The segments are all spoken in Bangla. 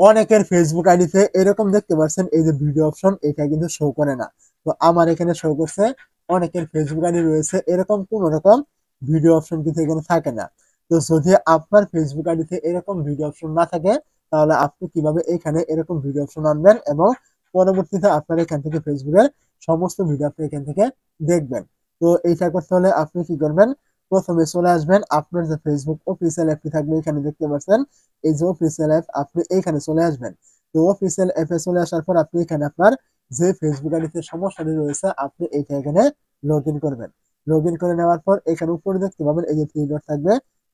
অনেকের ফেসবুক আইডিতে এরকম দেখতে পাচ্ছেন এই যে ভিডিও অপশন এটা কিন্তু শো করে না। তো আমার এখানে শো করছে। অনেকের ফেসবুক আইডি রয়েছে এরকম কোন রকম ভিডিও অপশন কিন্তু এখানে থাকে না। তো যদি আপনার ফেসবুক আইডিতে এরকম ভিডিও অপশন না থাকে তাহলে আপনি কিভাবে এখানে এরকম ভিডিও অপশন আনবেন এবং পরবর্তীতে আপনার এখান থেকে ফেসবুকের সমস্ত ভিডিও আপনি এখান থেকে দেখবেন। তো এইটা করতে হলে আপনি কি করবেন, প্রথমে চলে আসবেন আপনার যে ফেসবুক অফিসিয়াল অ্যাপটি থাকবে এখানে দেখতে পাচ্ছেন এই যে অফিসিয়াল অ্যাপ, আপনি এইখানে চলে আসবেন। তো অফিসিয়াল অ্যাপে চলে আসার পর আপনি এখানে আপনার যে ফেসবুক আইডিতে সমস্যাটি রয়েছে আপনি এইটা এখানে লগ ইন করবেন। লগ ইন করে নেওয়ার পর এখানে উপরে দেখতে পাবেন এই যে থ্রি ডট থাকবে,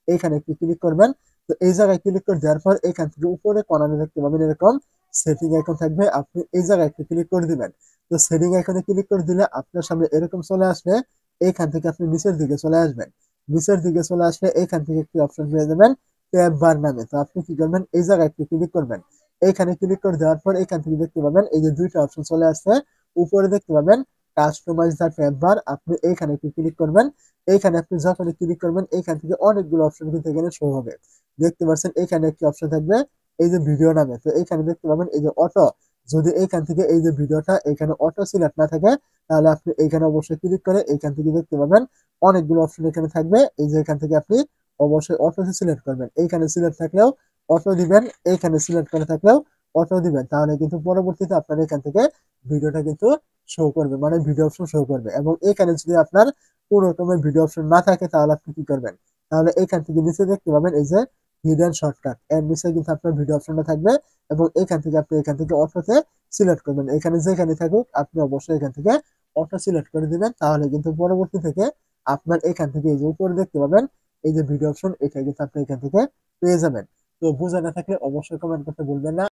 এখানে একটু ক্লিক করবেন। তো এই জায়গায় ক্লিক করে দেওয়ার পর এখান থেকে উপরে কর্নারে দেখতে পাবেন এরকম সেটিং আইকন থাকবে, আপনি এই জায়গায় একটু ক্লিক করে দিবেন। তো সেটিং আইকনে ক্লিক করে দিলে আপনার সামনে এরকম চলে আসবে। এইখান থেকে আপনি নিচের দিকে চলে আসবেন। নিচের দিকে চলে আসলে এখান থেকে একটি অপশন পেয়ে যাবেন ট্যাব বার নামে। তো আপনি কি করবেন, এই জায়গায় একটু ক্লিক করবেন। এইখানে ক্লিক করে দেওয়ার পর এখান থেকে দেখতে পাবেন এই যে দুইটা অপশন চলে আসছে। উপরে দেখতে পাবেন কাস্টমাইজ দা ট্যাব বার, আপনি এইখানে একটু ক্লিক করবেন। এইখানে আপনি যখনই ক্লিক করবেন এইখান থেকে অনেকগুলো অপশন কিন্তু এখানে শো হবে। দেখতে পাচ্ছেন এখানে একটি অপশন থাকবে এই যে ভিডিও নামে। তো এইখানে দেখতে পাবেন এই যে অটো, যদি এইখান থেকে এই যে ভিডিওটা এখানে অটো সিলেক্ট না থাকে তাহলে আপনি এইখানে অবশ্যই ক্লিক করে এইখান থেকে দেখতে পাবেন অনেকগুলো অপশন এখানে থাকবে। এই যে এখান থেকে আপনি অবশ্যই অটোতে সিলেক্ট করবেন। এইখানে সিলেক্ট থাকলেও অটো দিবেন, এইখানে সিলেক্ট করে থাকলেও অটো দিবেন, তাহলে কিন্তু পরবর্তীতে আপনার এখান থেকে ভিডিওটা কিন্তু শো করবে, মানে ভিডিও অপশন শো করবে। এবং এখানে যদি আপনার কোনো রকমের ভিডিও অপশন না থাকে তাহলে আপনি কি করবেন, তাহলে এখান থেকে নিচে দেখতে পাবেন এই যে হিডেন শর্টকাট, এর নিচে কিন্তু আপনার ভিডিও অপশনটা থাকবে এবং এখান থেকে আপনি এখান থেকে অটোতে সিলেক্ট করবেন। এখানে যেখানে থাকুক আপনি অবশ্যই এখান থেকে অটো সিলেক্ট করে দিবেন, তাহলে কিন্তু পরবর্তী থেকে আপনার এখান থেকে এই যে উপরে দেখতে পাবেন এই যে ভিডিও অপশন এটা কিন্তু আপনি এখান থেকে পেয়ে যাবেন। তো বোঝা না থাকলে অবশ্যই কমেন্ট করতে ভুলবেন না।